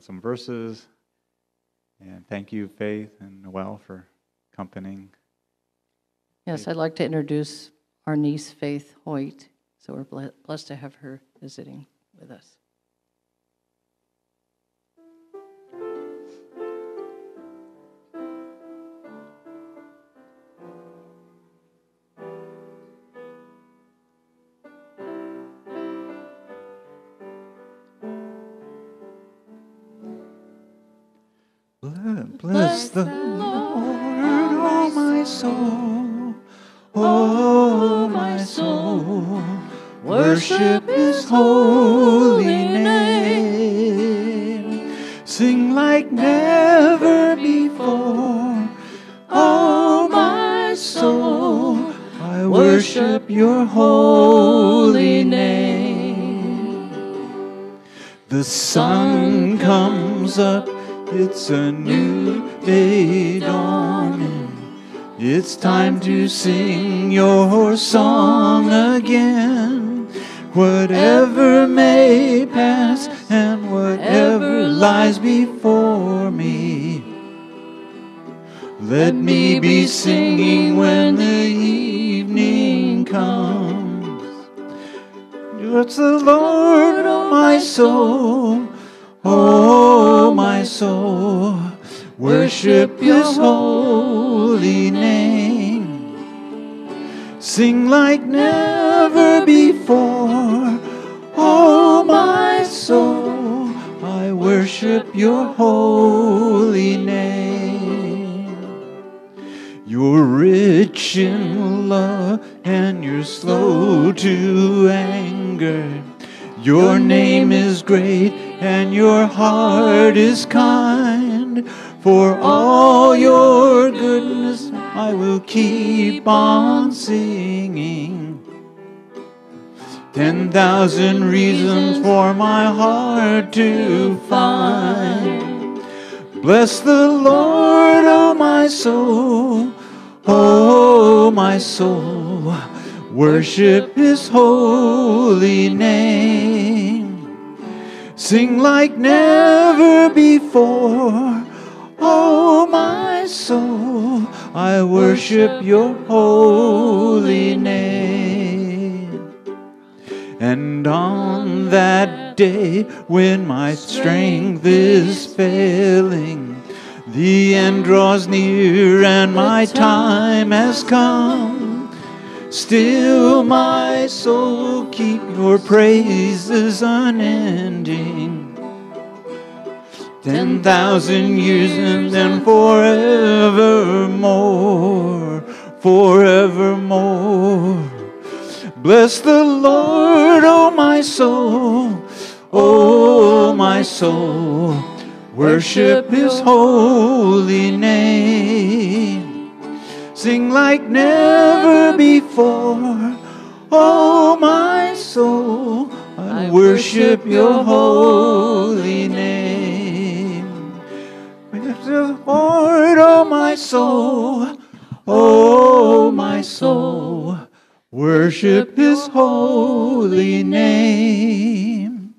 some verses. And thank you, Faith and Noel, for accompanying. Yes, I'd like to introduce our niece, Faith Hoyt. So we're blessed to have her visiting with us. Bless the Lord, oh my soul, oh my soul, worship His holy name. Sing like never before, oh my soul, I worship Your holy name. The sun comes up, it's a new day dawning. It's time to sing Your song again. Whatever may pass and whatever lies before me, let me be singing when the evening comes. It's the Lord, oh my soul, oh my soul, worship His holy name. Sing like never before, oh my soul, I worship Your holy name. You're rich in love and You're slow to anger. Your name is great and Your heart is kind. For all Your goodness I will keep on singing. 10,000 reasons for my heart to find. Bless the Lord, oh my soul, oh my soul, worship His holy name. Sing like never before, oh my soul, I worship Your holy name. And on that day when my strength is failing, the end draws near and my time has come, still my soul keep Your praises unending. 10,000 years and then forevermore, forevermore. Bless the Lord, oh my soul, oh my soul, worship His holy name. Sing like never before, oh my soul, I worship Your holy name. Bless the Lord, oh my soul, oh my soul, worship His holy name.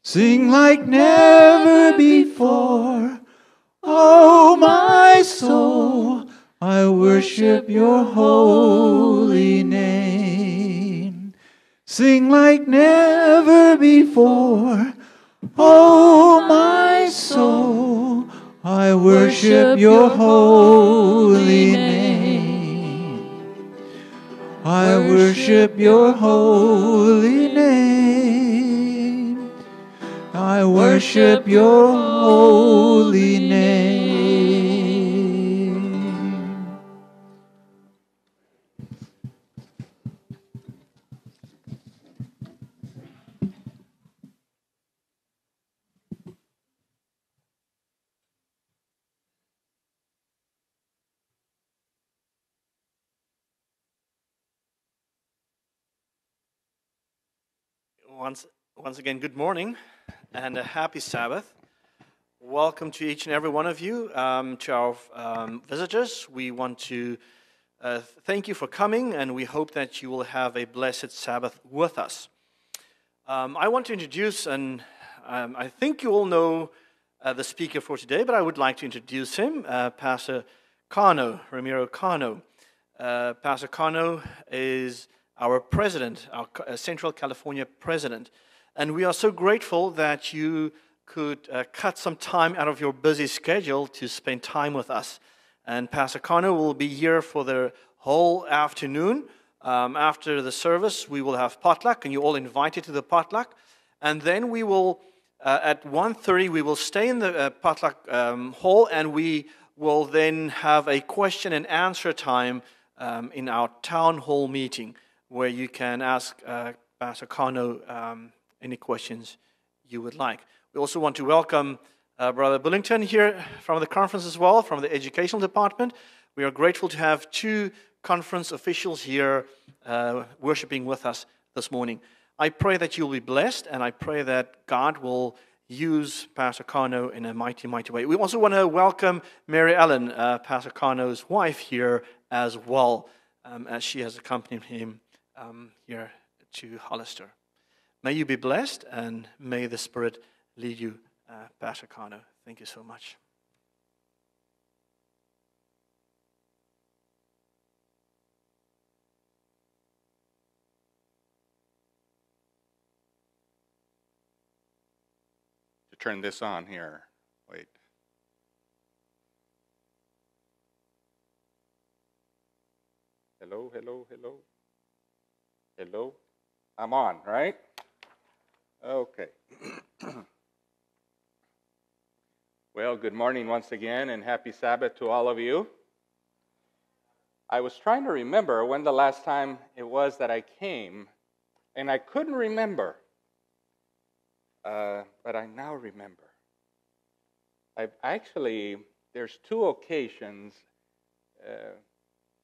Sing like never before, oh my soul, I worship Your holy name. Sing like never before, oh my soul, I worship Your holy name. I worship Your holy name. I worship Your holy name. Once again, good morning and a happy Sabbath. Welcome to each and every one of you, to our visitors. We want to thank you for coming, and we hope that you will have a blessed Sabbath with us. I want to introduce, and I think you all know the speaker for today, but I would like to introduce him, Pastor Cano, Ramiro Cano. Pastor Cano is our president, our Central California president. And we are so grateful that you could cut some time out of your busy schedule to spend time with us. And Pastor Cano will be here for the whole afternoon. After the service, we will have potluck, and you're all invited to the potluck. And then we will, at 1:30, we will stay in the potluck hall, and we will then have a question and answer time in our town hall meeting, where you can ask Pastor Cano any questions you would like. We also want to welcome Brother Billington here from the conference as well, from the educational department. We are grateful to have two conference officials here worshiping with us this morning. I pray that you'll be blessed, and I pray that God will use Pastor Cano in a mighty, mighty way. We also want to welcome Mary Ellen, Pastor Cano's wife, here as well, as she has accompanied him here to Hollister. May you be blessed, and may the Spirit lead you, Pastor Cano. Thank you so much. To turn this on here. Wait. Hello, hello, hello. Hello. I'm on, right? Okay. Well, good morning once again, and happy Sabbath to all of you. I was trying to remember when the last time it was that I came, and I couldn't remember. But I now remember. There's two occasions.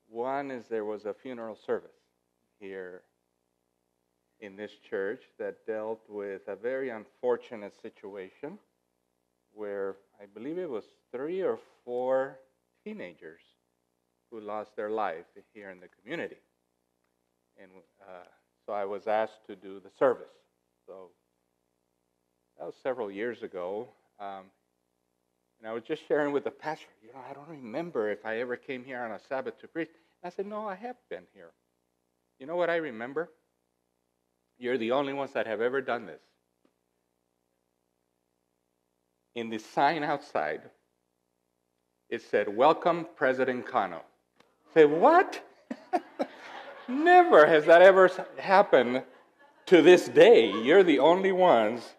One is there was a funeral service here in this church that dealt with a very unfortunate situation where I believe it was 3 or 4 teenagers who lost their life here in the community. And so I was asked to do the service. So that was several years ago. And I was just sharing with the pastor, I don't remember if I ever came here on a Sabbath to preach. And I said, no, I have been here. You know what I remember? You're the only ones that have ever done this. In the sign outside, it said, "Welcome, President Cano." I said, what? Never has that ever happened to this day. You're the only ones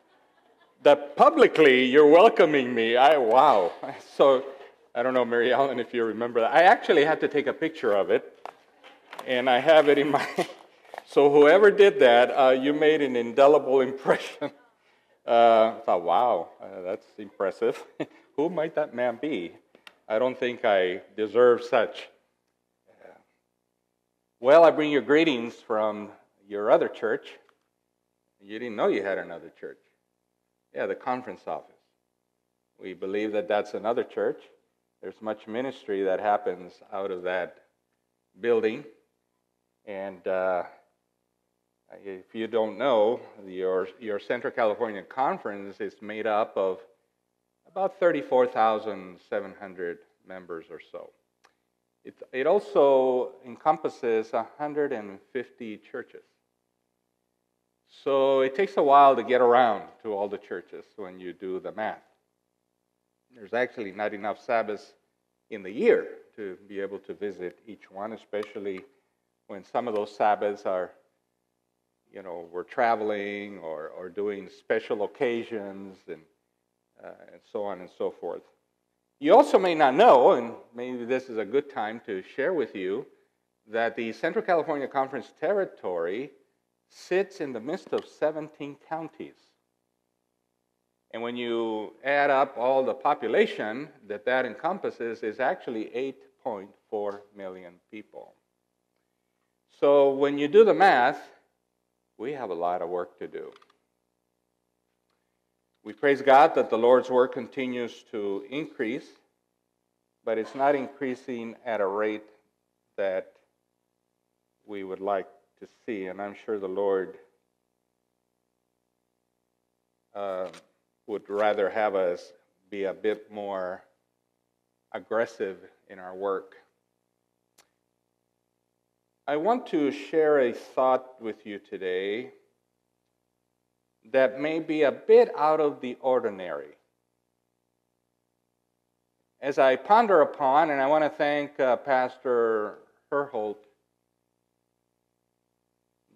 that publicly you're welcoming me. Wow. So, I don't know, Mary Ellen, if you remember that. I actually had to take a picture of it, and I have it in my... So whoever did that, you made an indelible impression. I thought, wow, that's impressive. Who might that man be? I don't think I deserve such. Well, I bring you greetings from your other church. You didn't know you had another church. Yeah, the conference office. We believe that that's another church. There's much ministry that happens out of that building. And if you don't know, your Central California Conference is made up of about 34,700 members or so. It also encompasses 150 churches. So it takes a while to get around to all the churches when you do the math. There's actually not enough Sabbaths in the year to be able to visit each one, especially when some of those Sabbaths are, we're traveling or doing special occasions and so on and so forth. You also may not know, and maybe this is a good time to share with you, that the Central California Conference territory sits in the midst of 17 counties. And when you add up all the population that encompasses, is actually 8.4 million people. So when you do the math, we have a lot of work to do. We praise God that the Lord's work continues to increase, but it's not increasing at a rate that we would like to see, and I'm sure the Lord would rather have us be a bit more aggressive in our work. I want to share a thought with you today that may be a bit out of the ordinary. As I ponder upon, and I want to thank Pastor Herholt,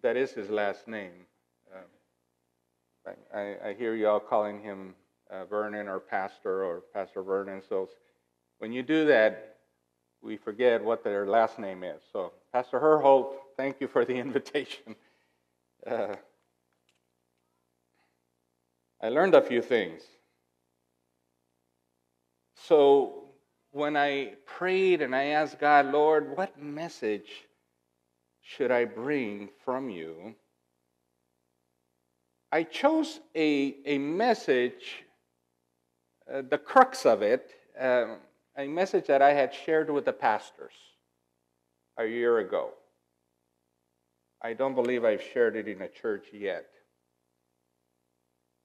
that is his last name. I hear you all calling him Vernon or Pastor Vernon. So when you do that, we forget what their last name is. So Pastor Herholt, thank you for the invitation. I learned a few things. So when I prayed and I asked God, Lord, what message should I bring from you? I chose a message, the crux of it, a message that I had shared with the pastors a year ago. I don't believe I've shared it in a church yet.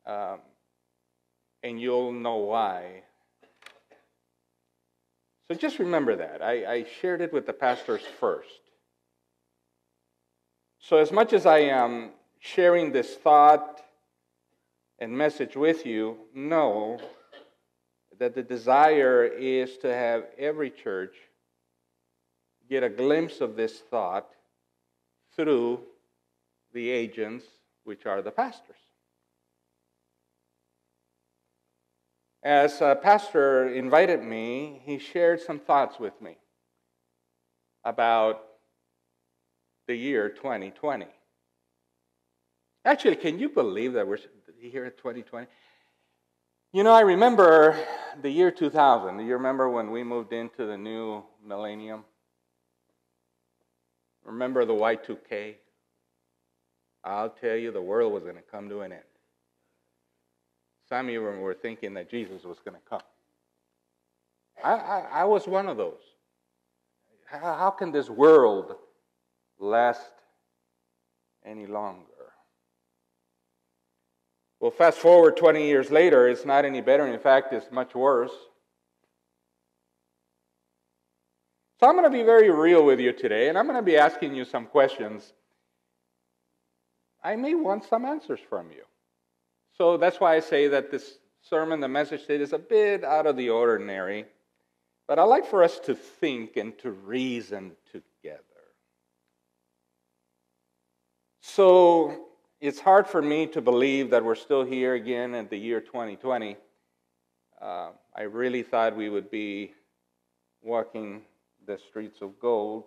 And you'll know why. So just remember that. I shared it with the pastors first. So as much as I am sharing this thought and message with you, know that the desire is to have every church get a glimpse of this thought through the agents, which are the pastors. As a pastor invited me, he shared some thoughts with me about the year 2020. Actually, can you believe that we're here at 2020? You know, I remember the year 2000. Do you remember when we moved into the new millennium? Remember the Y2K? I'll tell you, the world was going to come to an end. Some of you were thinking that Jesus was going to come. I was one of those. How can this world last any longer? Well, fast forward 20 years later, it's not any better. In fact, it's much worse. So I'm going to be very real with you today, and I'm going to be asking you some questions. I may want some answers from you. So that's why I say that this sermon, the message today, is a bit out of the ordinary. But I'd like for us to think and to reason together. So it's hard for me to believe that we're still here again in the year 2020. I really thought we would be walking the streets of gold.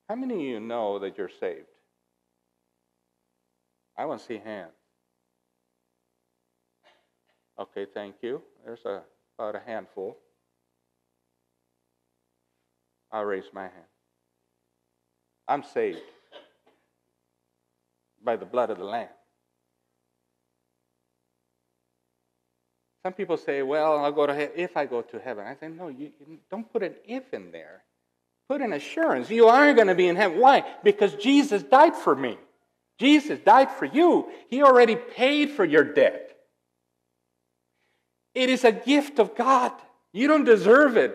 How many of you know that you're saved? I want to see hands. Okay, thank you. There's about a handful. I'll raise my hand. I'm saved by the blood of the Lamb. Some people say, well, I'll go to heaven if I go to heaven. I say, no, you don't put an if in there. Put an assurance. You are going to be in heaven. Why? Because Jesus died for me. Jesus died for you. He already paid for your debt. It is a gift of God. You don't deserve it.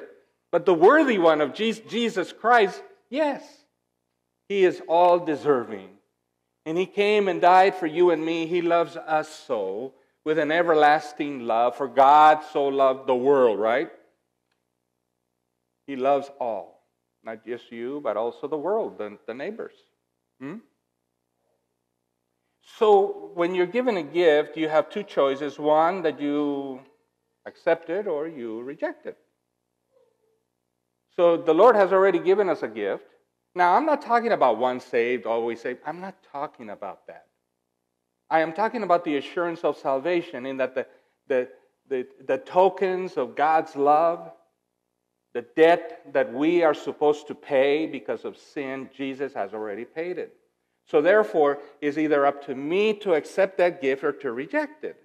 But the worthy one of Jesus Christ, yes, He is all deserving. And He came and died for you and me. He loves us so with an everlasting love. For God so loved the world, right? He loves all. Not just you, but also the world, the neighbors. So when you're given a gift, you have two choices. One, that you accept it or you reject it. So the Lord has already given us a gift. Now, I'm not talking about once saved, always saved. I'm not talking about that. I am talking about the assurance of salvation in that the tokens of God's love, the debt that we are supposed to pay because of sin, Jesus has already paid it. So therefore, it's either up to me to accept that gift or to reject it.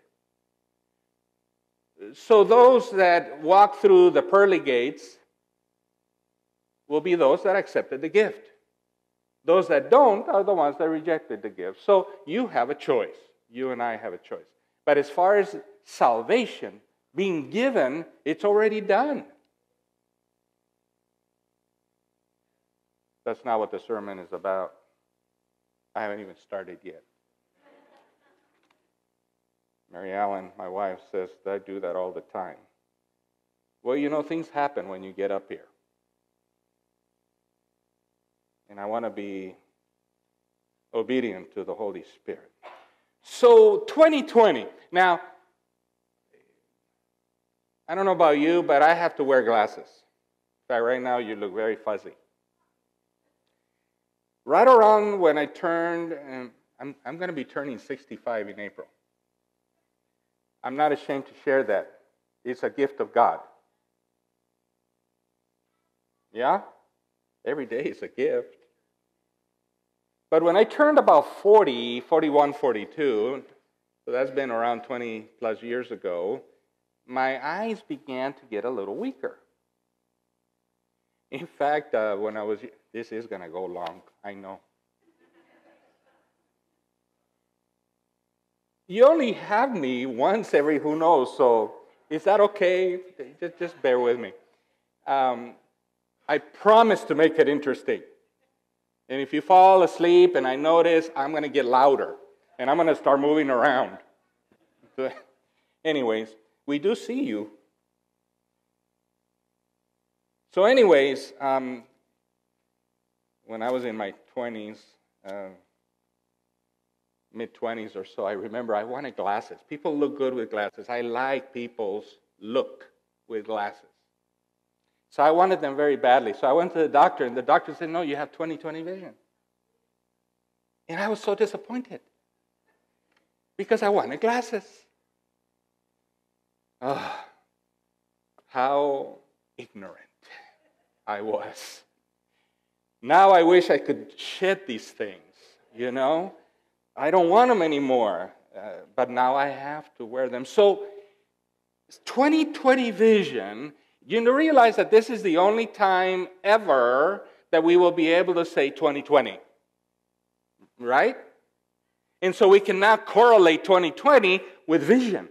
So those that walk through the pearly gates will be those that accepted the gift. Those that don't are the ones that rejected the gift. So you have a choice. You and I have a choice. But as far as salvation being given, it's already done. That's not what the sermon is about. I haven't even started yet. Mary Ellen, my wife, says that I do that all the time. Well, you know, things happen when you get up here. And I want to be obedient to the Holy Spirit. So, 2020. Now, I don't know about you, but I have to wear glasses. In fact, right now you look very fuzzy. Right around when I turned, I'm going to be turning 65 in April. I'm not ashamed to share that. It's a gift of God. Yeah? Every day is a gift. But when I turned about 40, 41, 42, so that's been around 20 plus years ago, my eyes began to get a little weaker. In fact, when I was, this is going to go long, I know. You only have me once every who knows, so is that okay? Just bear with me. I promise to make it interesting. And if you fall asleep and I notice, I'm going to get louder. And I'm going to start moving around. Anyways, we do see you. So anyways, when I was in my 20s, mid-20s or so, I remember I wanted glasses. People look good with glasses. I like people's look with glasses. So I wanted them very badly. So I went to the doctor, and the doctor said, no, you have 20/20 vision. And I was so disappointed because I wanted glasses. Oh, how ignorant I was. Now I wish I could shed these things, you know. I don't want them anymore, but now I have to wear them. So 20/20 vision, you realize that this is the only time ever that we will be able to say 20/20, right? And so we can now correlate 20/20 with vision,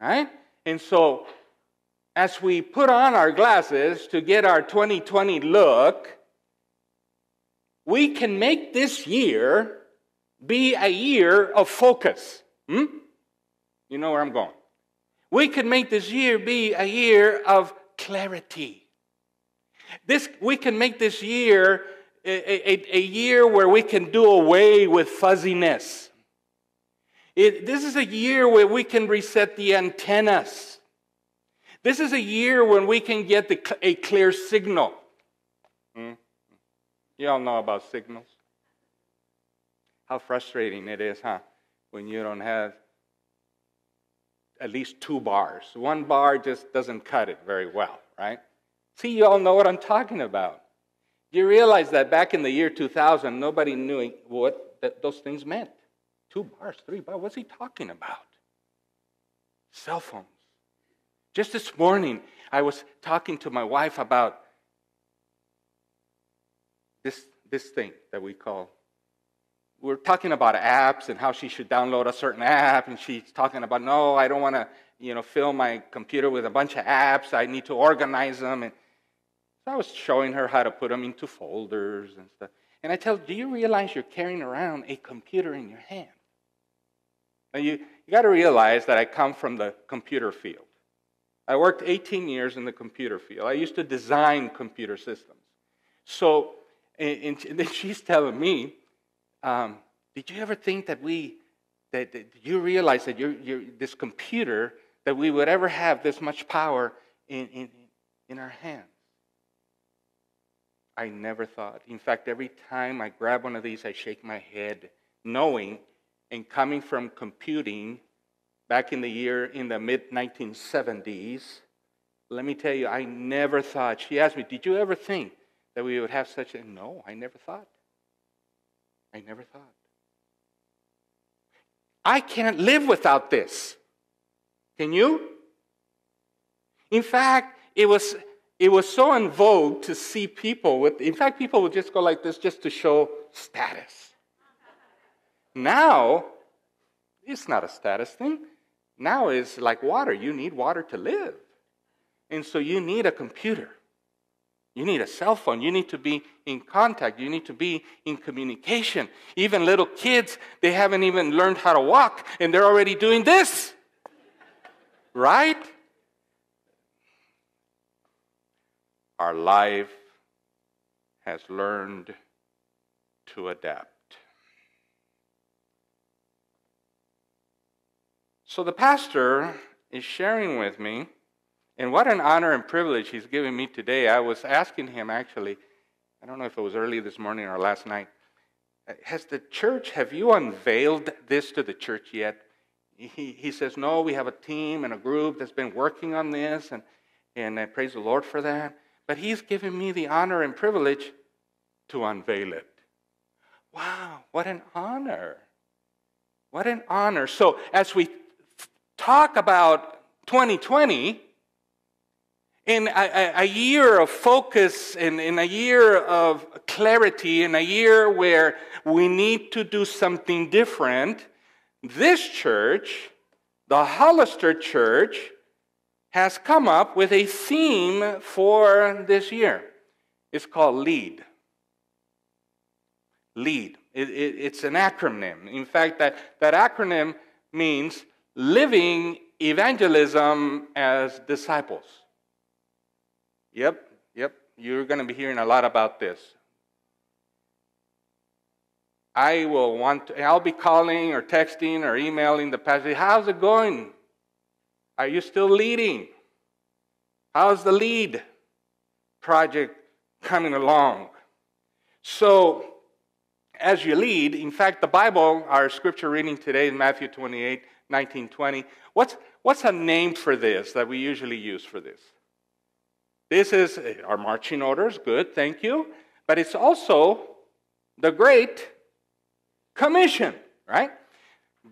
right? And so as we put on our glasses to get our 20/20 look, we can make this year be a year of focus. You know where I'm going. We can make this year be a year of clarity. We can make this year a year where we can do away with fuzziness. This is a year where we can reset the antennas. This is a year when we can get a clear signal. You all know about signals. How frustrating it is, huh? When you don't have at least 2 bars. 1 bar just doesn't cut it very well, right? See, you all know what I'm talking about. You realize that back in the year 2000, nobody knew what those things meant. 2 bars, 3 bars, what's he talking about? Cell phones. Just this morning, I was talking to my wife about this thing that we call, we're talking about apps and how she should download a certain app, and she's talking about, no, I don't want to, fill my computer with a bunch of apps. I need to organize them. And so I was showing her how to put them into folders and stuff. And I tell her, do you realize you're carrying around a computer in your hand? Now you got to realize that I come from the computer field. I worked 18 years in the computer field. I used to design computer systems. So, and then she's telling me, did you ever think that you realize that this computer, that we would ever have this much power in our hands? I never thought. In fact, every time I grab one of these, I shake my head, knowing and coming from computing back in the mid-1970s, let me tell you, I never thought. She asked me, did you ever think that we would have such a... No, I never thought. I never thought. I can't live without this. Can you? In fact, it was so in vogue to see people with... In fact, people would just go like this just to show status. Now, It's not a status thing. Now it's like water. You need water to live. And so you need a computer. You need a cell phone. You need to be in contact. You need to be in communication. Even little kids, they haven't even learned how to walk, and they're already doing this. Right? Our life has learned to adapt. So the pastor is sharing with me, and what an honor and privilege he's giving me today. I was asking him, actually, I don't know if it was early this morning or last night, have you unveiled this to the church yet? He says, no, we have a team and a group that's been working on this, and I praise the Lord for that. But he's given me the honor and privilege to unveil it. Wow, what an honor. What an honor. So as we talk about 2020, in a year of focus, in a year of clarity, in a year where we need to do something different, this church, the Hollister Church, has come up with a theme for this year. It's called LEAD. LEAD. It's an acronym. In fact, that acronym means living evangelism as disciples. Yep. You're going to be hearing a lot about this. I'll be calling or texting or emailing the pastor. How's it going? Are you still leading? How's the LEAD project coming along? So, as you lead, in fact, the Bible, our scripture reading today is Matthew 28, 19, 20. What's a name for this that we usually use for this? This is our marching orders. Good, thank you. But it's also the Great Commission, right?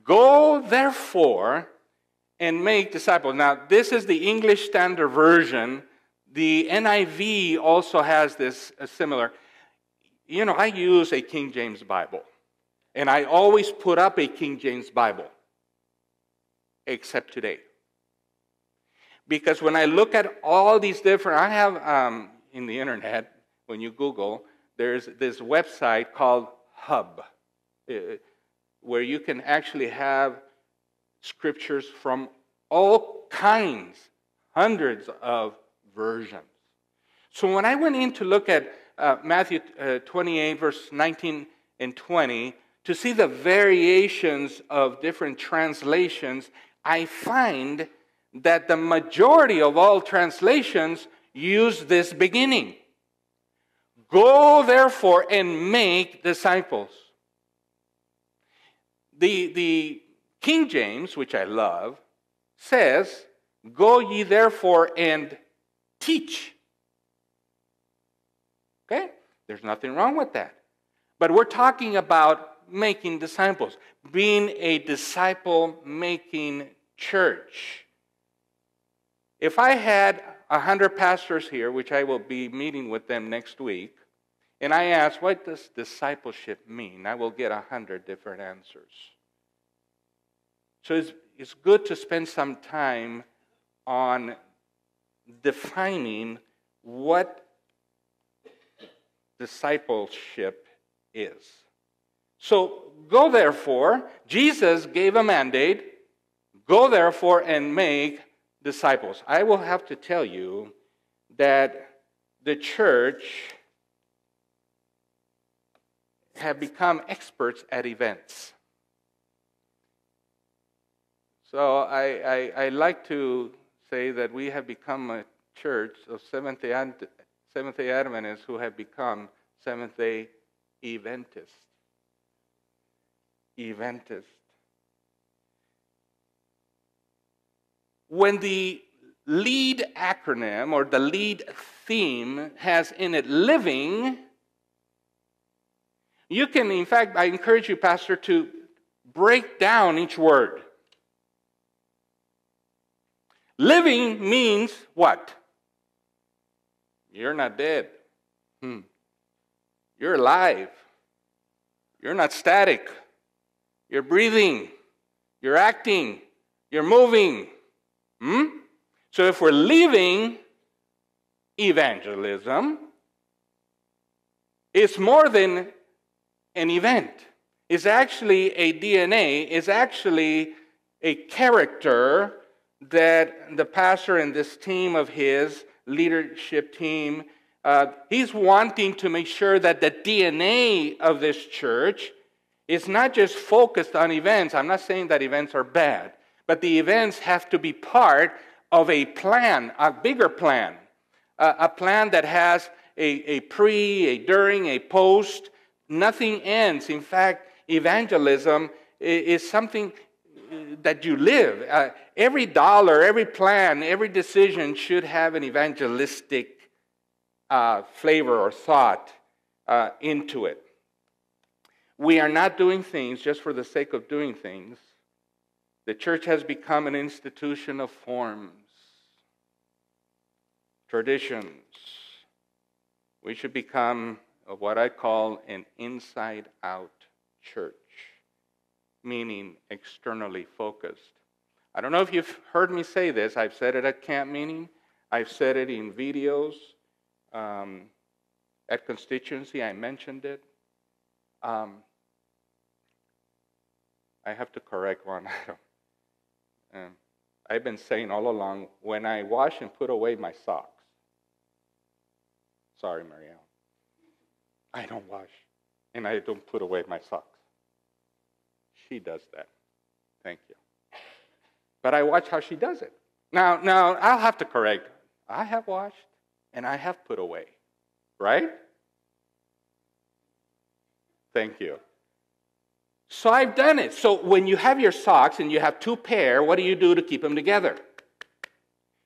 Go, therefore, and make disciples. Now, this is the English Standard Version. The NIV also has this similar. You know, I use a King James Bible. And I always put up a King James Bible. Except today. Because when I look at all these different, I have in the internet, when you Google, there's this website called Hub, where you can actually have scriptures from all kinds, hundreds of versions. So when I went in to look at Matthew 28, verse 19 and 20, to see the variations of different translations, I find that the majority of all translations use this beginning. Go, therefore, and make disciples. The King James, which I love, says, go ye therefore and teach. Okay? There's nothing wrong with that. But we're talking about making disciples, being a disciple-making church. If I had 100 pastors here, which I will be meeting with them next week, and I ask, what does discipleship mean? I will get 100 different answers. So it's good to spend some time on defining what discipleship is. So, go therefore, Jesus gave a mandate, go therefore and make disciples. I will have to tell you that the church have become experts at events. So I like to say that we have become a church of Seventh-day Adventists who have become Seventh-day Eventists. When the LEAD acronym or the LEAD theme has in it living, you can, in fact, I encourage you, Pastor, to break down each word. Living means what? You're not dead. You're alive. You're not static. You're breathing. you're acting, you're moving. So if we're living evangelism, it's more than an event. It's actually a DNA. It's actually a character that the pastor and this team of his, leadership team, he's wanting to make sure that the DNA of this church is not just focused on events. I'm not saying that events are bad, but the events have to be part of a plan, a bigger plan, a plan that has a pre, a during, a post. Nothing ends. In fact, evangelism is something that you live. Every dollar, every plan, every decision should have an evangelistic flavor or thought into it. We are not doing things just for the sake of doing things. The church has become an institution of forms, traditions. We should become what I call an inside-out church, meaning externally focused. I don't know if you've heard me say this. I've said it at camp meeting. I've said it in videos. At constituency, I mentioned it. I have to correct one. I've been saying all along, when I wash and put away my socks. Sorry, Marielle. I don't wash and I don't put away my socks. She does that. Thank you. But I watch how she does it. Now I'll have to correct. I have washed and I have put away. Right? Thank you. So I've done it. So when you have your socks and you have two pair, what do you do to keep them together?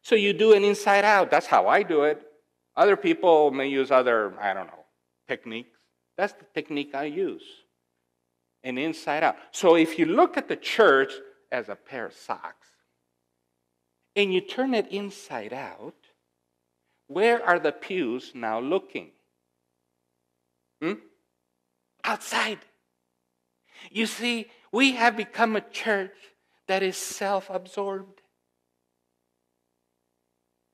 So you do an inside out. That's how I do it. Other people may use other, techniques. That's the technique I use. An inside out. So if you look at the church as a pair of socks and you turn it inside out, where are the pews now looking? Outside. You see, we have become a church that is self-absorbed,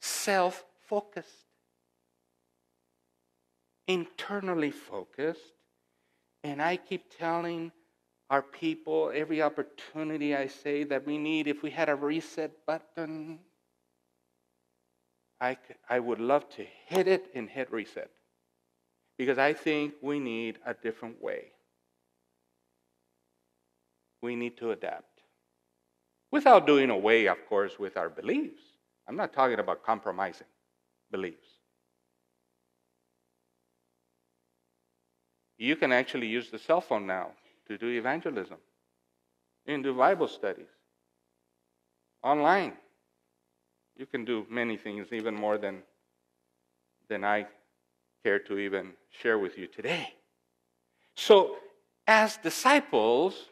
self-focused, internally focused. And I keep telling our people every opportunity I say that we need, if we had a reset button, I would love to hit it and hit reset. Because I think we need a different way. We need to adapt. Without doing away, of course, with our beliefs. I'm not talking about compromising beliefs. You can actually use the cell phone now to do evangelism. You can do Bible studies. Online. You can do many things, even more than I care to even share with you today. So, as disciples,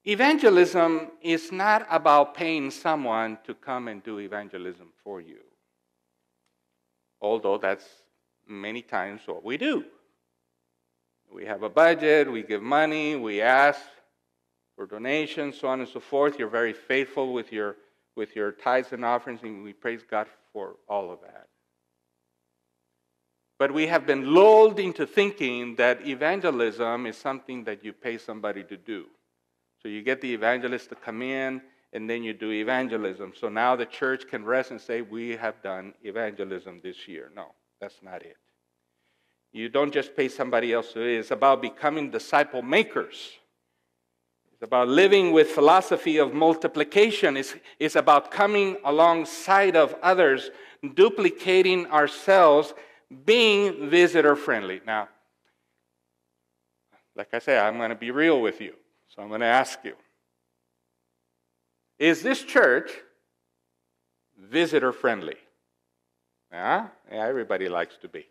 evangelism is not about paying someone to come and do evangelism for you. Although that's many times what we do. We have a budget, we give money, we ask for donations, so on and so forth. You're very faithful with your tithes and offerings, and we praise God for all of that. But we have been lulled into thinking that evangelism is something that you pay somebody to do. So you get the evangelist to come in, and then you do evangelism. So now the church can rest and say, we have done evangelism this year. No, that's not it. You don't just pay somebody else to do it. It's about becoming disciple makers. It's about living with philosophy of multiplication. It's about coming alongside of others, duplicating ourselves, being visitor friendly. Now, like I said, I'm going to be real with you. So I'm going to ask you, is this church visitor friendly? Yeah, everybody likes to be.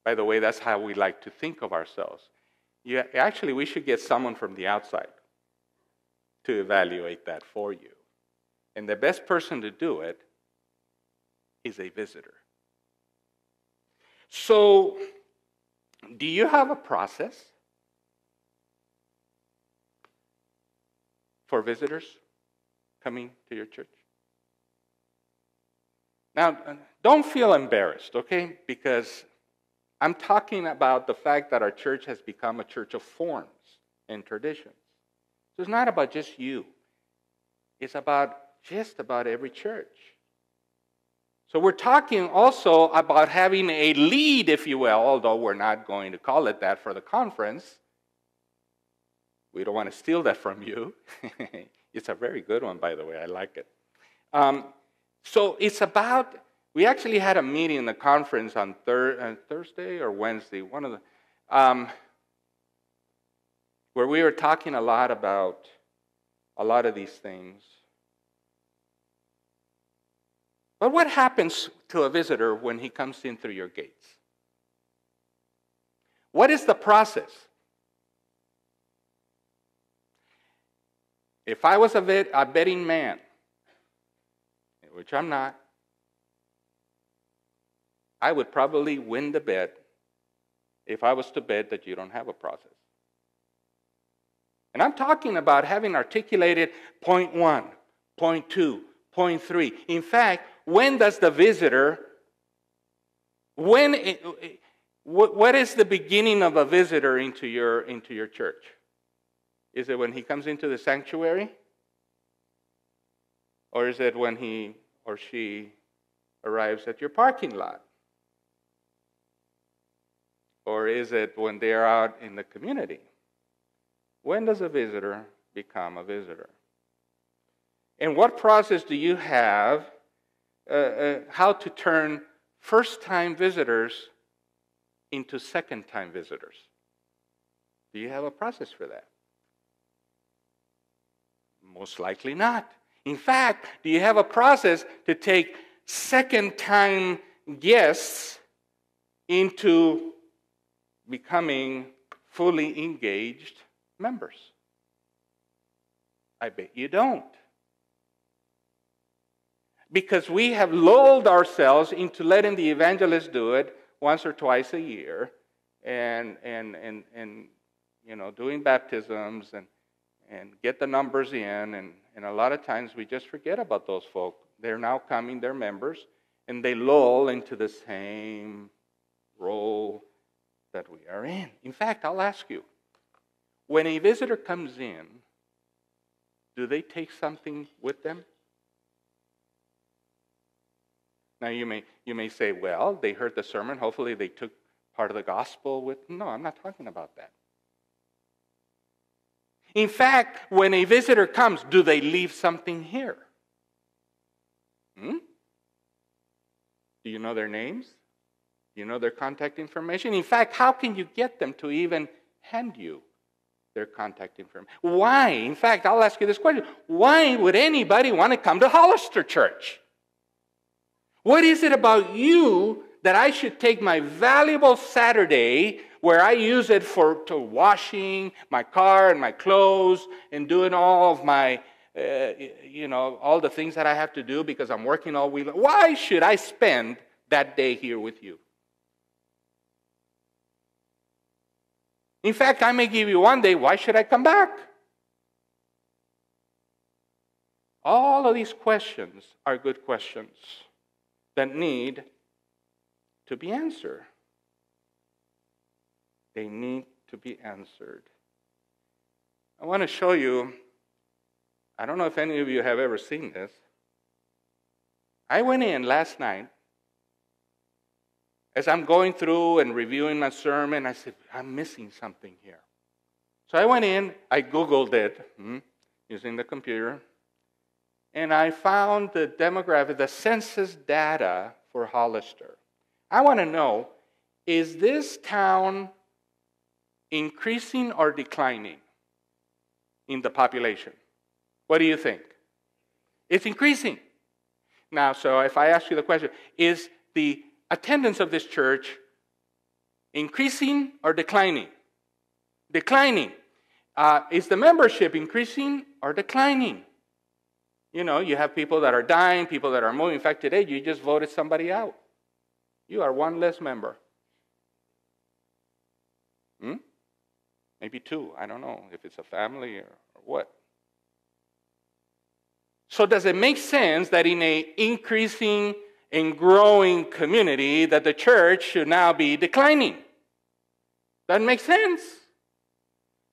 By the way, that's how we like to think of ourselves. Actually, we should get someone from the outside to evaluate that for you. And the best person to do it is a visitor. So, do you have a process? for visitors coming to your church? Now, don't feel embarrassed, okay? Because I'm talking about the fact that our church has become a church of forms and traditions. So it's not about just you. It's about just about every church. So we're talking also about having a lead, if you will, although we're not going to call it that for the conference. We don't want to steal that from you. It's a very good one, by the way. I like it. So it's about, we actually had a meeting in the conference on Thursday or Wednesday, one of the, where we were talking a lot about a lot of these things. But what happens to a visitor when he comes in through your gates? What is the process? If I was a betting man, which I'm not, I would probably win the bet if I was to bet that you don't have a process. And I'm talking about having articulated point 1, point 2, point 3. In fact, when does the visitor, what is the beginning of a visitor into your church? Is it when he comes into the sanctuary? Or is it when he or she arrives at your parking lot? Or is it when they're out in the community? When does a visitor become a visitor? And what process do you have how to turn first-time visitors into second-time visitors? Do you have a process for that? Most likely not. In fact, do you have a process to take second-time guests into becoming fully engaged members? I bet you don't. Because we have lulled ourselves into letting the evangelist do it once or twice a year, and you know, doing baptisms and get the numbers in, and a lot of times we just forget about those folk. They're now coming, they're members, and they lull into the same role that we are in. In fact, I'll ask you, when a visitor comes in, do they take something with them? Now you may say, well, they heard the sermon, hopefully they took part of the gospel with. No, I'm not talking about that. In fact, when a visitor comes, do they leave something here? Do you know their names? Do you know their contact information? In fact, how can you get them to even hand you their contact information? Why? In fact, I'll ask you this question. Why would anybody want to come to Hollister Church? What is it about you that I should take my valuable Saturday, where I use it to washing my car and my clothes and doing all of my, all the things that I have to do because I'm working all week? Why should I spend that day here with you? In fact, I may give you one day. Why should I come back? All of these questions are good questions that need to be answered. They need to be answered. I want to show you, I don't know if any of you have ever seen this. I went in last night, as I'm going through and reviewing my sermon, I said, I'm missing something here. So I went in, I Googled it using the computer, and I found the demographic, the census data for Hollister. I want to know, is this town increasing or declining in the population? What do you think? It's increasing. Now, so if I ask you the question, is the attendance of this church increasing or declining? Declining. Is the membership increasing or declining? You know, you have people that are dying, people that are moving. In fact, today you just voted somebody out. You are one less member. Maybe two. I don't know if it's a family or what. So does it make sense that in an increasing and growing community that the church should now be declining? Doesn't make sense.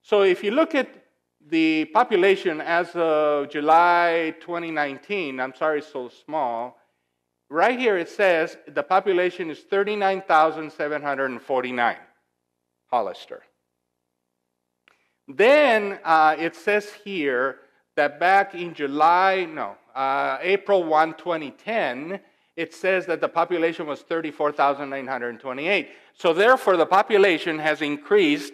So if you look at the population as of July 2019, I'm sorry it's so small, right here it says the population is 39,749, Hollister. Then it says here that back in April 1, 2010, it says that the population was 34,928. So therefore, the population has increased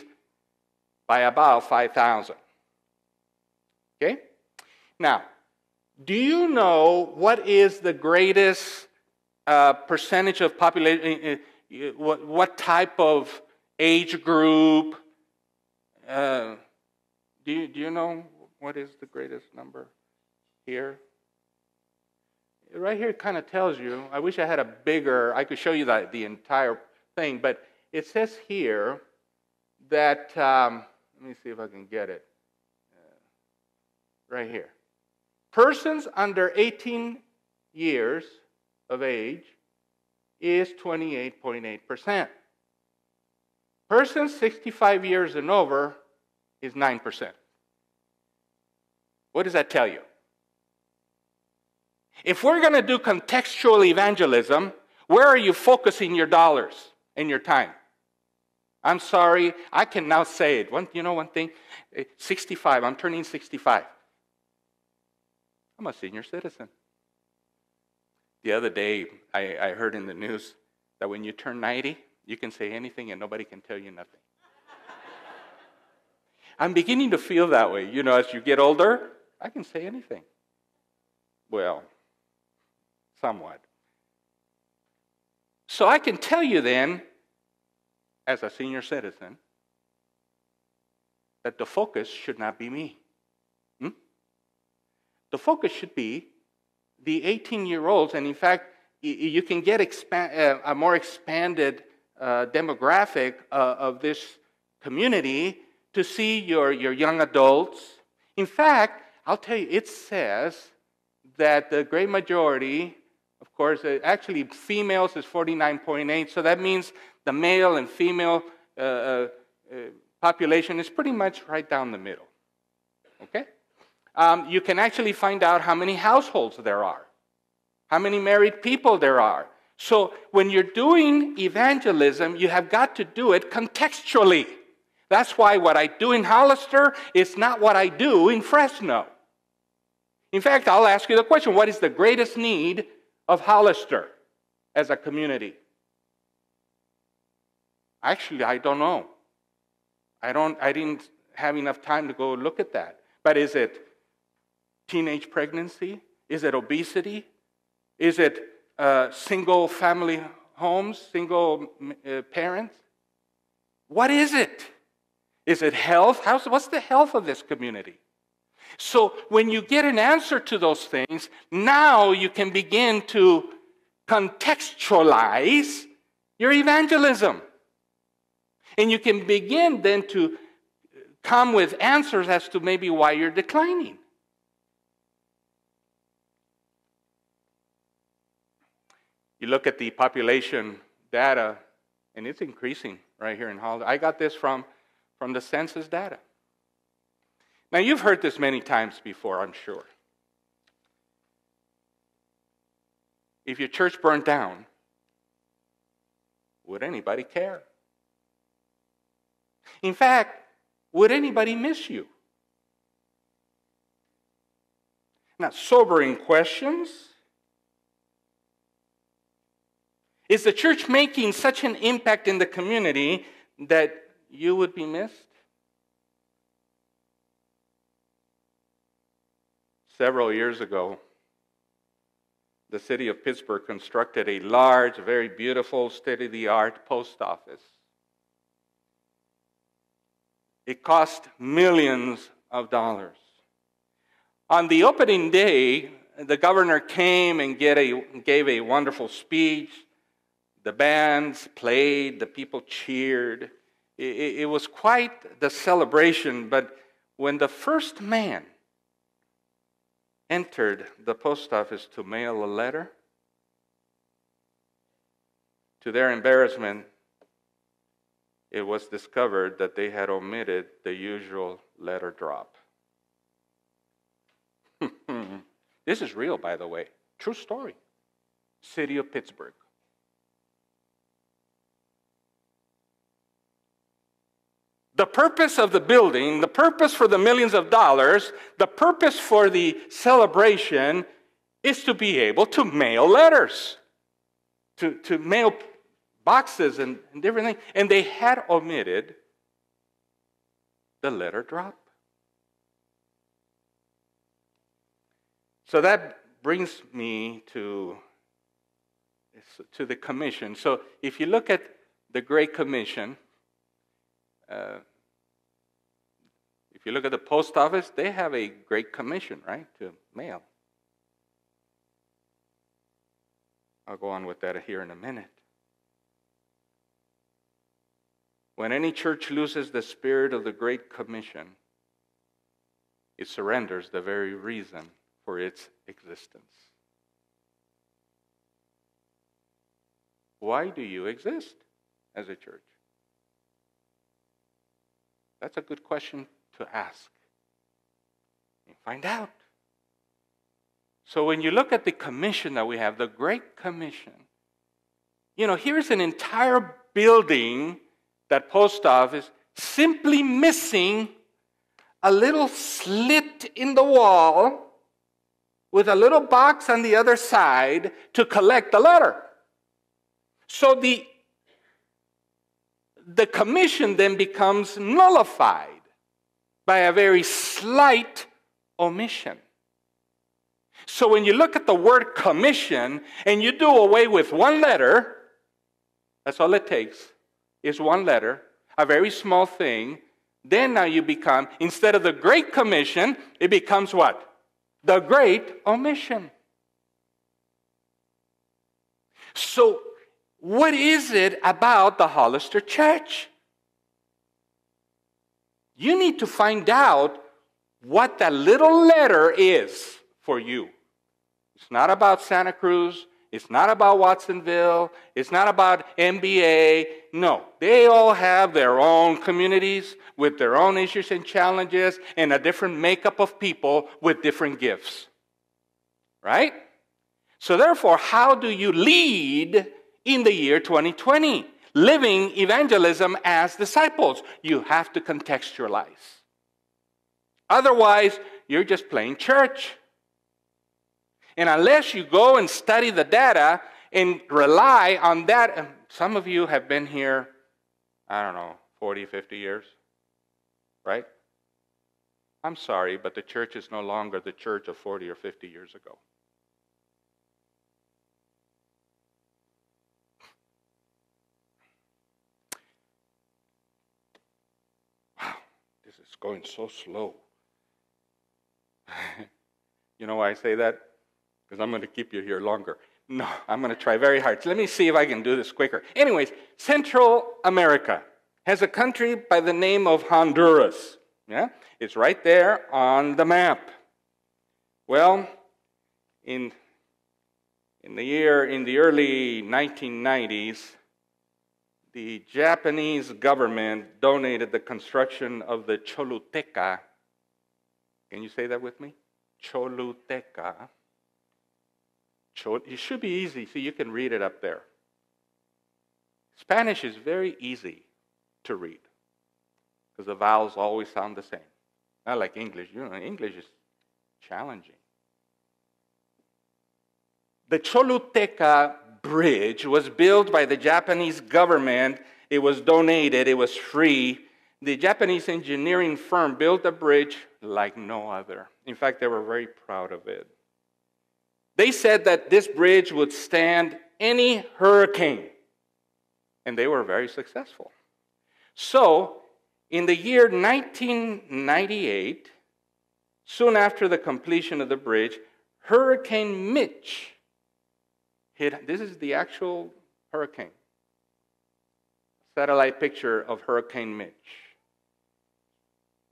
by about 5,000. Okay? Now, do you know what is the greatest percentage of population, what type of age group? Do you know what is the greatest number here? Right here it kind of tells you. I wish I had a bigger, I could show you the entire thing, but it says here that, let me see if I can get it. Right here. Persons under 18 years of age is 28.8%. Persons 65 years and over is 9%. What does that tell you? If we're going to do contextual evangelism, where are you focusing your dollars and your time? I'm sorry, I can now say it. One thing? 65, I'm turning 65. I'm a senior citizen. The other day, I heard in the news that when you turn 90, you can say anything and nobody can tell you nothing. I'm beginning to feel that way. As you get older, I can say anything. Well, somewhat. So I can tell you then, as a senior citizen, that the focus should not be me. The focus should be the 18-year-olds, and in fact, you can get a more expanded demographic of this community to see your young adults. In fact, I'll tell you, it says that the great majority, of course, actually females is 49.8, so that means the male and female population is pretty much right down the middle. Okay? You can actually find out how many households there are, how many married people there are. So when you're doing evangelism, you have got to do it contextually. That's why what I do in Hollister is not what I do in Fresno. In fact, I'll ask you the question, what is the greatest need of Hollister as a community? Actually, I don't know. I didn't have enough time to go look at that. But is it teenage pregnancy? Is it obesity? Is it single family homes, single parents? What is it? Is it health? What's the health of this community? So when you get an answer to those things, now you can begin to contextualize your evangelism. And you can begin then to come with answers as to maybe why you're declining. You look at the population data, and it's increasing right here in Hollister. I got this from the census data. Now, you've heard this many times before, I'm sure. If your church burned down, would anybody care? In fact, would anybody miss you? Now, sobering questions. Is the church making such an impact in the community that you would be missed? Several years ago, the city of Pittsburgh constructed a large, very beautiful, state-of-the-art post office. It cost millions of dollars. On the opening day, the governor came and gave a wonderful speech. The bands played, the people cheered. It was quite the celebration, but when the first man entered the post office to mail a letter, to their embarrassment, it was discovered that they had omitted the usual letter drop. This is real, by the way. True story. City of Pittsburgh. The purpose of the building, the purpose for the millions of dollars, the purpose for the celebration is to be able to mail letters, to mail boxes and different things. And they had omitted the letter drop. So that brings me to the commission. So if you look at the Great Commission, if you look at the post office, they have a Great Commission, right, to mail. I'll go on with that here in a minute. When any church loses the spirit of the Great Commission, it surrenders the very reason for its existence. Why do you exist as a church? That's a good question to ask and find out. So when you look at the commission that we have, the Great Commission, here's an entire building, that post office, simply missing a little slit in the wall with a little box on the other side to collect the letter. So the commission then becomes nullified by a very slight omission. So when you look at the word commission and you do away with one letter, that's all it takes, is one letter, a very small thing, then now you become, instead of the Great Commission, it becomes what? The Great Omission. So, what is it about the Hollister Church? You need to find out what that little letter is for you. It's not about Santa Cruz. It's not about Watsonville. It's not about MBA. No, they all have their own communities with their own issues and challenges and a different makeup of people with different gifts. Right? So therefore, how do you lead in the year 2020? Living evangelism as disciples. You have to contextualize. Otherwise, you're just playing church. And unless you go and study the data and rely on that, some of you have been here, 40, 50 years, right? I'm sorry, but the church is no longer the church of 40 or 50 years ago. Wow, this is going so slow. You know why I say that? Because I'm going to keep you here longer. No, I'm going to try very hard. So let me see if I can do this quicker. Anyways, Central America has a country by the name of Honduras. Yeah, it's right there on the map. Well, in the early 1990s, the Japanese government donated the construction of the Choluteca. Can you say that with me? Choluteca. It should be easy, so you can read it up there. Spanish is very easy to read because the vowels always sound the same. Not like English. English is challenging. The Choluteca Bridge was built by the Japanese government. It was donated. It was free. The Japanese engineering firm built a bridge like no other. In fact, they were very proud of it. They said that this bridge would stand any hurricane, and they were very successful. So, in the year 1998, soon after the completion of the bridge, Hurricane Mitch hit. This is the actual hurricane. Satellite picture of Hurricane Mitch.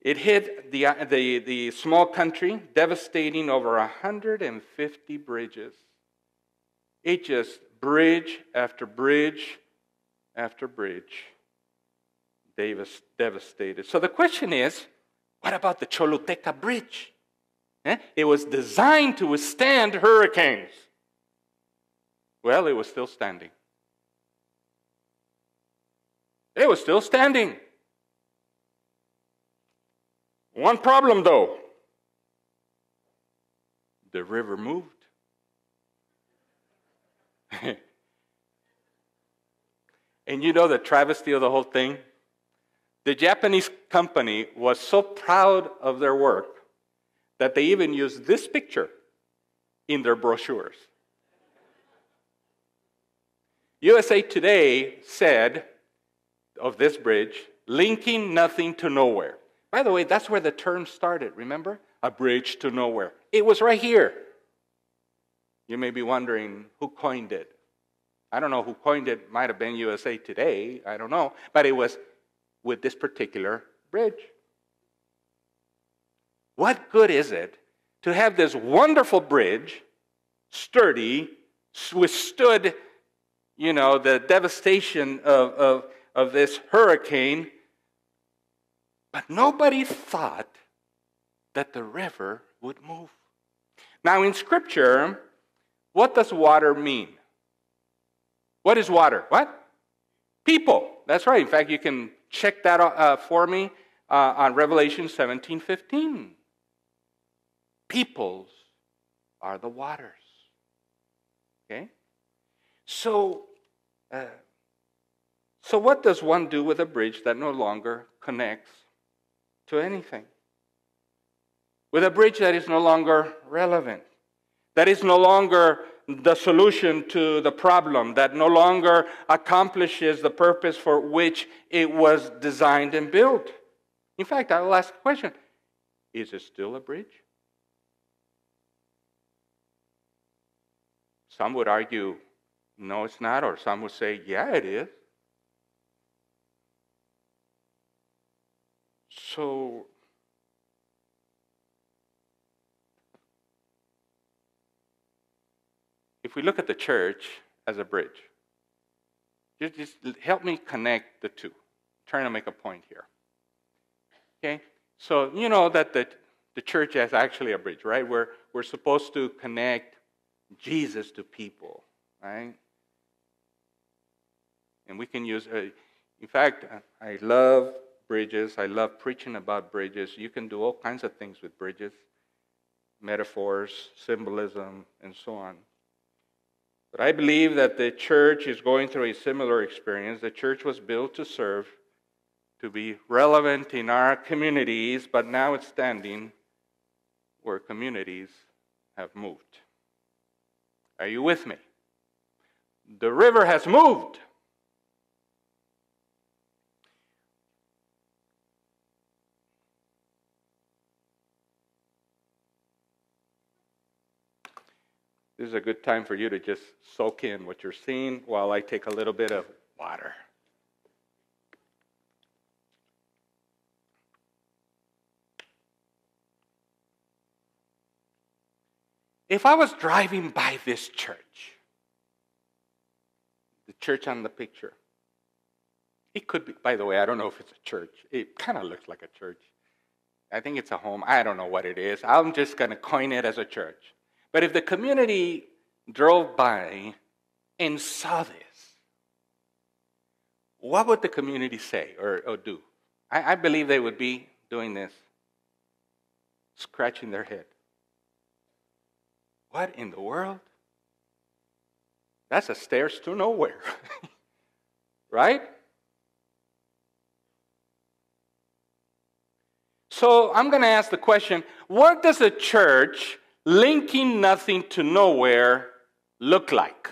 It hit the small country, devastating over 150 bridges. It just bridge after bridge after bridge devastated. So the question is, what about the Choluteca Bridge? It was designed to withstand hurricanes. Well, it was still standing. It was still standing. One problem, though. The river moved. And you know the travesty of the whole thing? The Japanese company was so proud of their work that they even used this picture in their brochures. USA Today said of this bridge, linking nothing to nowhere. By the way, that's where the term started, remember? A bridge to nowhere. It was right here. You may be wondering who coined it. I don't know who coined it. It might have been USA Today. I don't know. But it was with this particular bridge. What good is it to have this wonderful bridge, sturdy, withstood, the devastation of this hurricane, but nobody thought that the river would move? Now in Scripture, what does water mean? What is water? What? People. That's right. In fact, you can check that for me on Revelation 17:15. Peoples are the waters. Okay? So what does one do with a bridge that no longer connects to anything? With a bridge that is no longer relevant, that is no longer the solution to the problem, that no longer accomplishes the purpose for which it was designed and built. In fact, I will ask the question, is it still a bridge? Some would argue, no, it's not, or some would say, yeah, it is. So, if we look at the church as a bridge, just help me connect the two. I'm trying to make a point here. Okay? So, you know that the church is actually a bridge, right? We're supposed to connect Jesus to people, right? And we can use, in fact, I love bridges. I love preaching about bridges. You can do all kinds of things with bridges, metaphors, symbolism, and so on. But I believe that the church is going through a similar experience. The church was built to serve, to be relevant in our communities, but now it's standing where communities have moved. Are you with me? The river has moved. This is a good time for you to just soak in what you're seeing while I take a little bit of water. If I was driving by this church, the church on the picture, it could be, by the way, I don't know if it's a church. It kind of looks like a church. I think it's a home. I don't know what it is. I'm just going to coin it as a church. But if the community drove by and saw this, what would the community say or do? I believe they would be doing this, scratching their head. What in the world? That's a stairs to nowhere, right? So I'm going to ask the question, what does a church linking nothing to nowhere look like?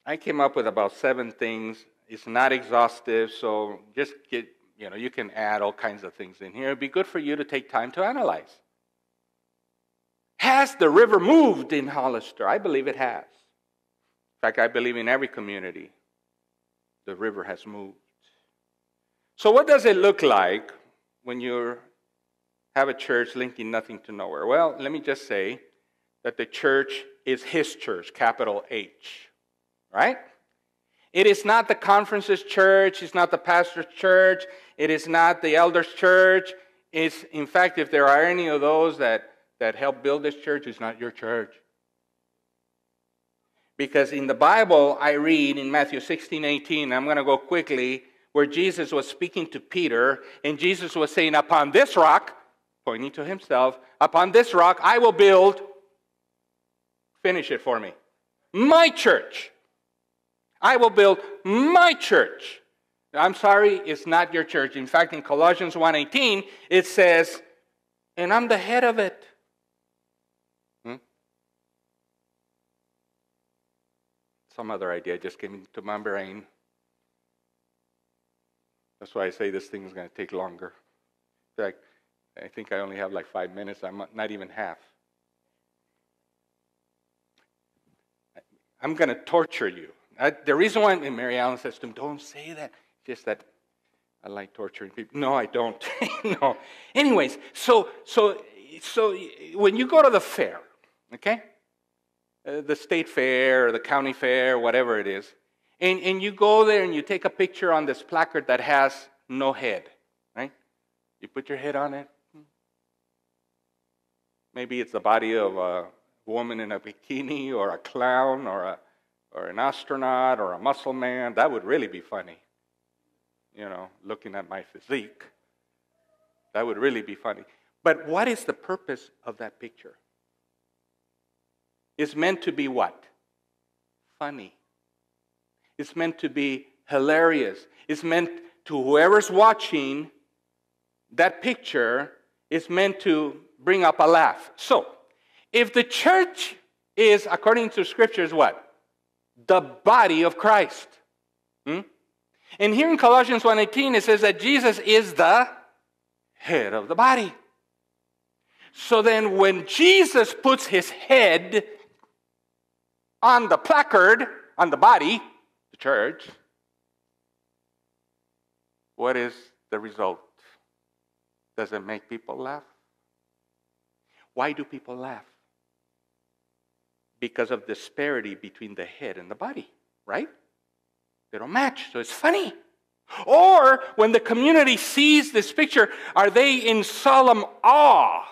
I came up with about 7 things. It's not exhaustive, so just you can add all kinds of things in here. It'd be good for you to take time to analyze. Has the river moved in Hollister? I believe it has. In fact, I believe in every community, the river has moved. So what does it look like when you have a church linking nothing to nowhere? Well, let me just say that the church is His church, capital H, right? It is not the conference's church. It's not the pastor's church. It is not the elder's church. It's, in fact, if there are any of those that help build this church, it's not your church. Because in the Bible, I read in Matthew 16:18, I'm going to go quickly, where Jesus was speaking to Peter, and Jesus was saying, upon this rock, pointing to Himself, upon this rock I will build, finish it for me, my church. I will build my church. I'm sorry, it's not your church. In fact, in Colossians 1:18, it says, and I'm the head of it. Some other idea just came into my brain. That's why I say this thing is going to take longer. In fact, I think I only have like 5 minutes. I'm not even half. I'm going to torture you. The reason why Mary Ellen says to him, don't say that, just that I like torturing people. No, I don't. No. Anyways, so when you go to the fair, okay, the state fair or the county fair, whatever it is, and you go there and you take a picture on this placard that has no head, right? You put your head on it. Maybe it's the body of a woman in a bikini or a clown or an astronaut or a muscle man. That would really be funny. You know, looking at my physique. That would really be funny. But what is the purpose of that picture? It's meant to be what? Funny. It's meant to be hilarious. It's meant to whoever's watching that picture, is meant to bring up a laugh. So, if the church is, according to scriptures, what? The body of Christ. And here in Colossians 1:18, it says that Jesus is the head of the body. So then when Jesus puts His head on the placard, on the body, the church, what is the result? Does it make people laugh? Why do people laugh? Because of disparity between the head and the body, right? They don't match, so it's funny. Or when the community sees this picture, are they in solemn awe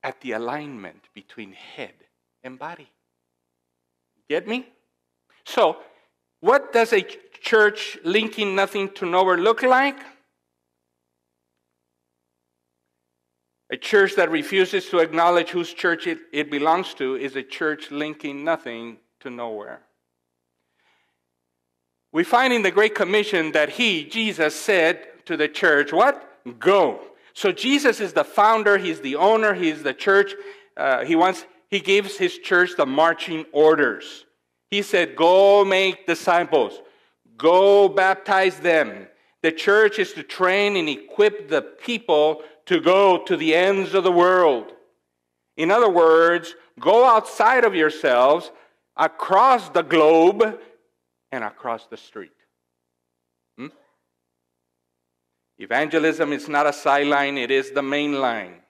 at the alignment between head and body? Get me? So, what does a church linking nothing to nowhere look like? A church that refuses to acknowledge whose church it belongs to is a church linking nothing to nowhere. We find in the Great Commission that Jesus, said to the church, what? Go. So Jesus is the founder, He's the owner, He's the church. He gives His church the marching orders. He said, go make disciples. Go baptize them. The church is to train and equip the people to go to the ends of the world. In other words, go outside of yourselves, across the globe, and across the street. Evangelism is not a sideline, it is the main line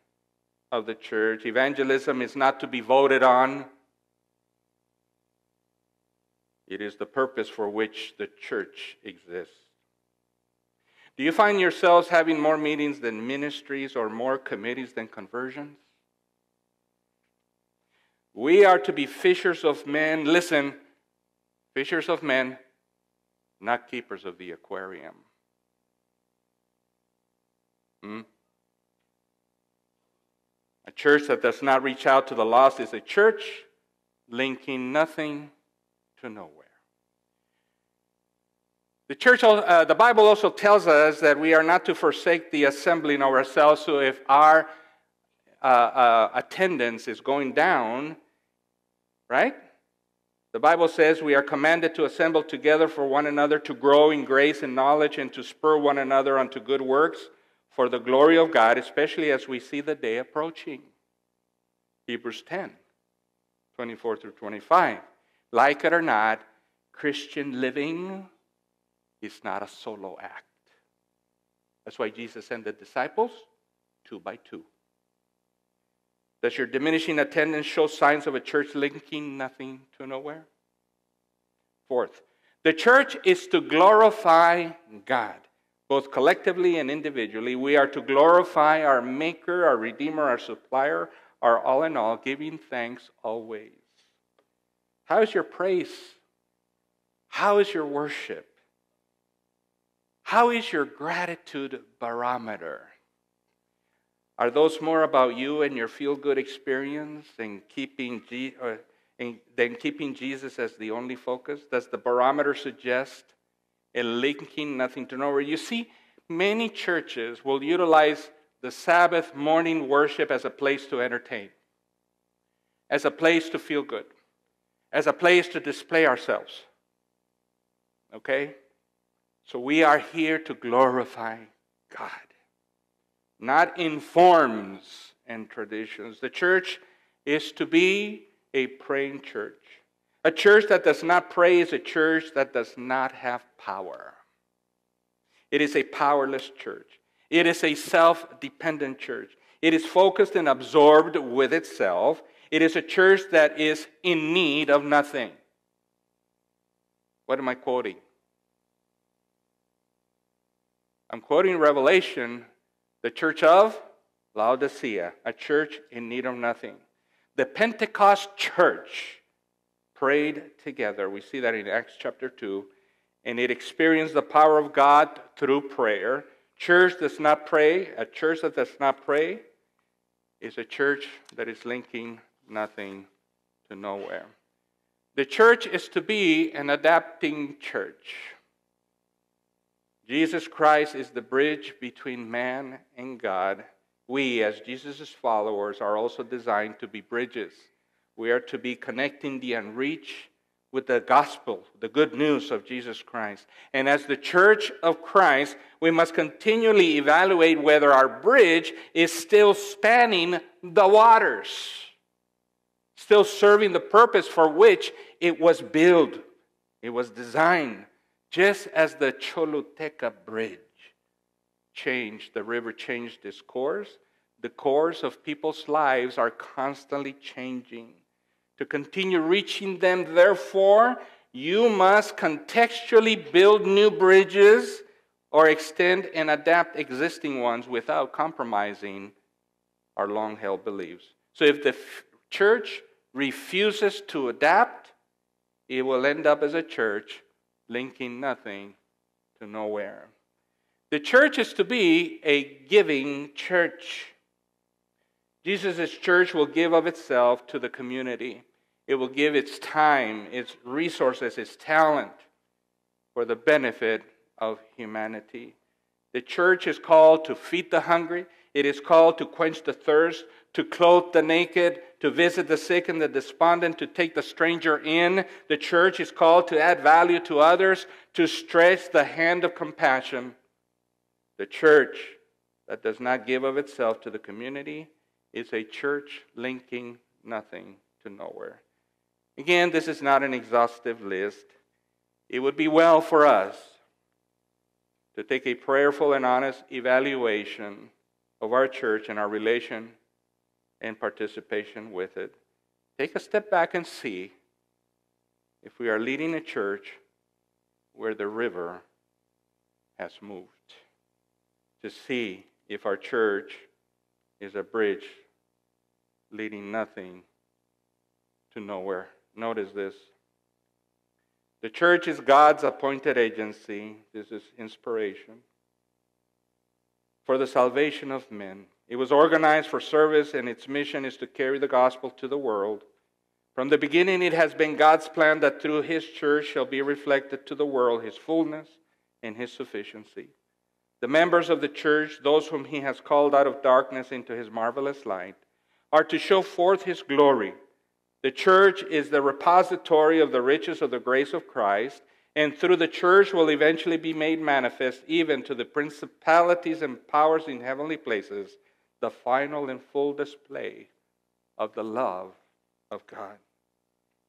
of the church. Evangelism is not to be voted on. It is the purpose for which the church exists. Do you find yourselves having more meetings than ministries or more committees than conversions? We are to be fishers of men. Listen, fishers of men, not keepers of the aquarium. A church that does not reach out to the lost is a church linking nothing to nowhere. The Bible also tells us that we are not to forsake the assembling of ourselves. So if our attendance is going down, right? The Bible says we are commanded to assemble together for one another, to grow in grace and knowledge, and to spur one another unto good works for the glory of God, especially as we see the day approaching. Hebrews 10, 24 through 25. Like it or not, Christian living is not a solo act. That's why Jesus sent the disciples 2 by 2. Does your diminishing attendance show signs of a church linking nothing to nowhere? Fourth, the church is to glorify God, both collectively and individually. We are to glorify our Maker, our Redeemer, our Supplier, our all in all, giving thanks always. How is your praise? How is your worship? How is your gratitude barometer? Are those more about you and your feel-good experience than keeping Jesus as the only focus? Does the barometer suggest a linking nothing to nowhere? You see, many churches will utilize the Sabbath morning worship as a place to entertain, as a place to feel good, as a place to display ourselves. Okay? So we are here to glorify God, not in forms and traditions. The church is to be a praying church. A church that does not pray is a church that does not have power. It is a powerless church. It is a self-dependent church. It is focused and absorbed with itself. It is a church that is in need of nothing. What am I quoting? I'm quoting Revelation, the church of Laodicea, a church in need of nothing. The Pentecost church prayed together. We see that in Acts chapter 2. And it experienced the power of God through prayer. Church does not pray. A church that does not pray is a church that is linking nothing to nowhere. The church is to be an adapting church. Jesus Christ is the bridge between man and God. We, as Jesus' followers, are also designed to be bridges. We are to be connecting the unreached with the gospel, the good news of Jesus Christ. And as the church of Christ, we must continually evaluate whether our bridge is still spanning the waters, still serving the purpose for which it was built, it was designed. Just as the Choluteca Bridge changed, the river changed its course, the course of people's lives are constantly changing. To continue reaching them, therefore, you must contextually build new bridges or extend and adapt existing ones without compromising our long-held beliefs. So if the church refuses to adapt, it will end up as a church linking nothing to nowhere. The church is to be a giving church. Jesus' church will give of itself to the community. It will give its time, its resources, its talent for the benefit of humanity. The church is called to feed the hungry. It is called to quench the thirst, to clothe the naked, to visit the sick and the despondent, to take the stranger in. The church is called to add value to others, to stretch the hand of compassion. The church that does not give of itself to the community is a church linking nothing to nowhere. Again, this is not an exhaustive list. It would be well for us to take a prayerful and honest evaluation of our church and our relation and participation with it. Take a step back and see if we are leading a church where the river has moved. To see if our church is a bridge leading nothing to nowhere. Notice this. The church is God's appointed agency. This is inspiration for the salvation of men. It was organized for service, and its mission is to carry the gospel to the world. From the beginning, it has been God's plan that through His church shall be reflected to the world His fullness and His sufficiency. The members of the church, those whom He has called out of darkness into His marvelous light, are to show forth His glory. The church is the repository of the riches of the grace of Christ, and through the church will eventually be made manifest even to the principalities and powers in heavenly places, the final and full display of the love of God.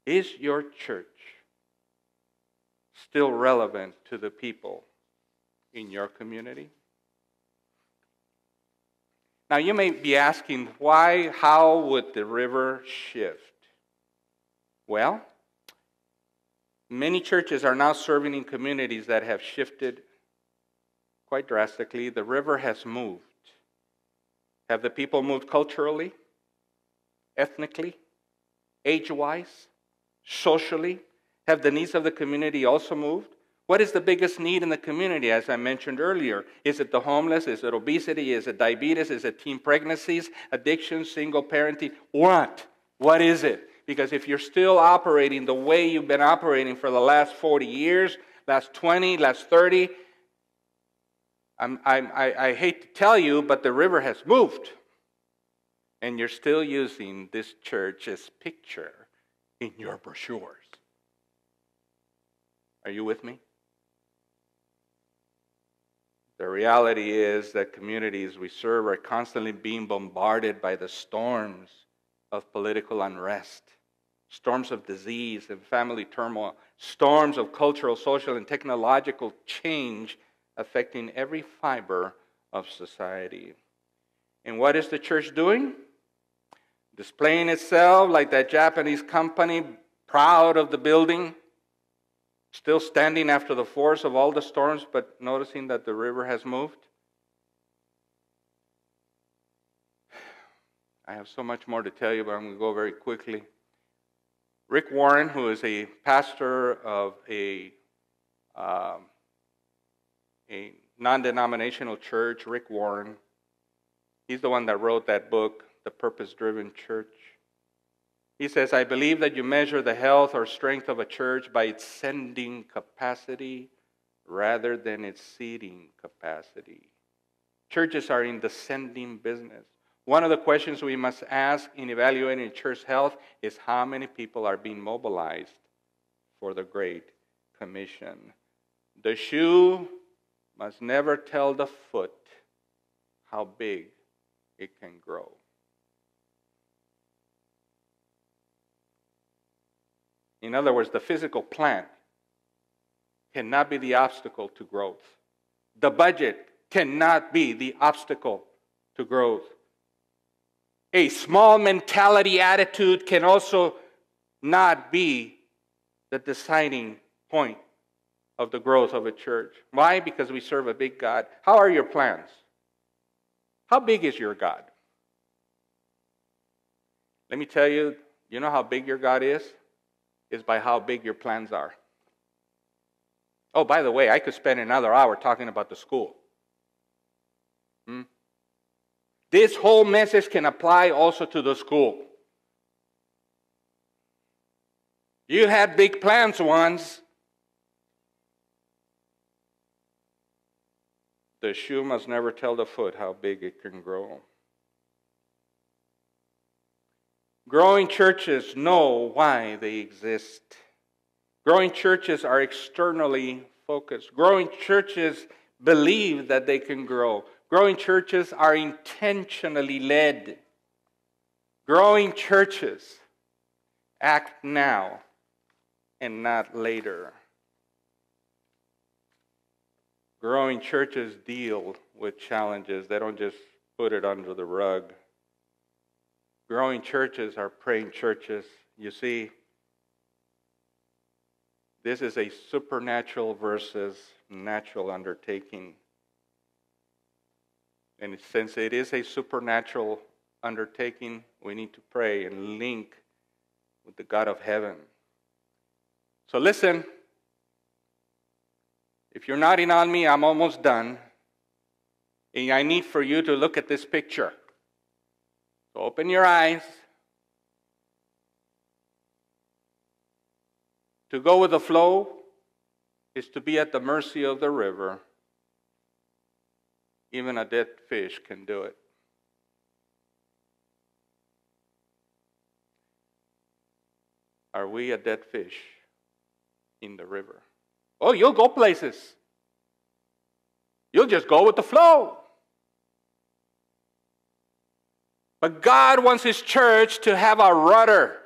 Is your church still relevant to the people in your community? Now, you may be asking, why, how would the river shift? Well, many churches are now serving in communities that have shifted quite drastically. The river has moved. Have the people moved culturally, ethnically, age-wise, socially? Have the needs of the community also moved? What is the biggest need in the community, as I mentioned earlier? Is it the homeless? Is it obesity? Is it diabetes? Is it teen pregnancies, addiction, single parenting? What? What is it? Because if you're still operating the way you've been operating for the last 40 years, last 20, last 30, I hate to tell you, but the river has moved. And you're still using this church's picture in your brochures. Are you with me? The reality is that communities we serve are constantly being bombarded by the storms of political unrest, storms of disease and family turmoil, storms of cultural, social, and technological change affecting every fiber of society. And what is the church doing? Displaying itself like that Japanese company, proud of the building, still standing after the force of all the storms, but noticing that the river has moved. I have so much more to tell you, but I'm going to go very quickly. Rick Warren, who is a pastor of a non-denominational church, Rick Warren, he's the one that wrote that book, The Purpose-Driven Church. He says, I believe that you measure the health or strength of a church by its sending capacity rather than its seating capacity. Churches are in the sending business. One of the questions we must ask in evaluating church health is how many people are being mobilized for the Great Commission. The shoe must never tell the foot how big it can grow. In other words, the physical plant cannot be the obstacle to growth. The budget cannot be the obstacle to growth. A small mentality attitude can also not be the deciding point of the growth of a church. Why? Because we serve a big God. How are your plans? How big is your God? Let me tell you, you know how big your God is? Is by how big your plans are. Oh, by the way, I could spend another hour talking about the school. This whole message can apply also to the school. You had big plans once. The shoe must never tell the foot how big it can grow. Growing churches know why they exist. Growing churches are externally focused. Growing churches believe that they can grow. Growing churches are intentionally led. Growing churches act now and not later. Growing churches deal with challenges. They don't just put it under the rug. Growing churches are praying churches. You see, this is a supernatural versus natural undertaking. And since it is a supernatural undertaking, we need to pray and link with the God of heaven. So listen, if you're nodding on me, I'm almost done. And I need for you to look at this picture. So open your eyes. To go with the flow is to be at the mercy of the river. Even a dead fish can do it. Are we a dead fish in the river? Oh, you'll go places. You'll just go with the flow. But God wants His church to have a rudder.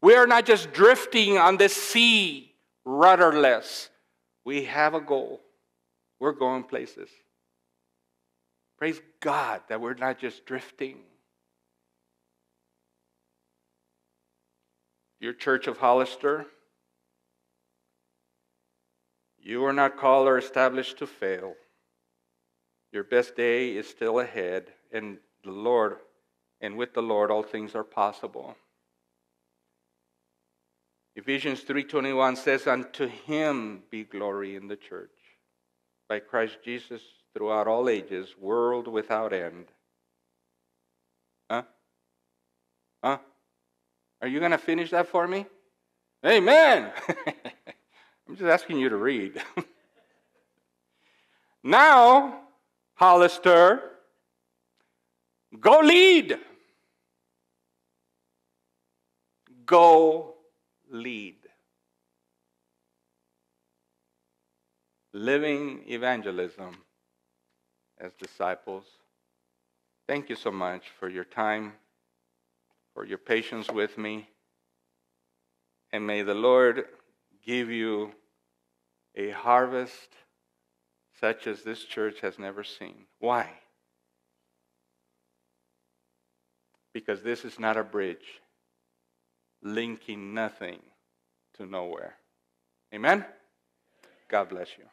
We are not just drifting on the sea, rudderless. We have a goal. We're going places. Praise God that we're not just drifting. Your Church of Hollister, you are not called or established to fail. Your best day is still ahead, and with the Lord all things are possible. Ephesians 3:21 says, "Unto him be glory in the church, by Christ Jesus throughout all ages, world without end." Huh? Are you going to finish that for me? Amen. I'm just asking you to read. Now, Hollister, go lead. Go lead. Living evangelism as disciples. Thank you so much for your time, for your patience with me. And may the Lord give you a harvest such as this church has never seen. Why? Because this is not a bridge linking nothing to nowhere. Amen? God bless you.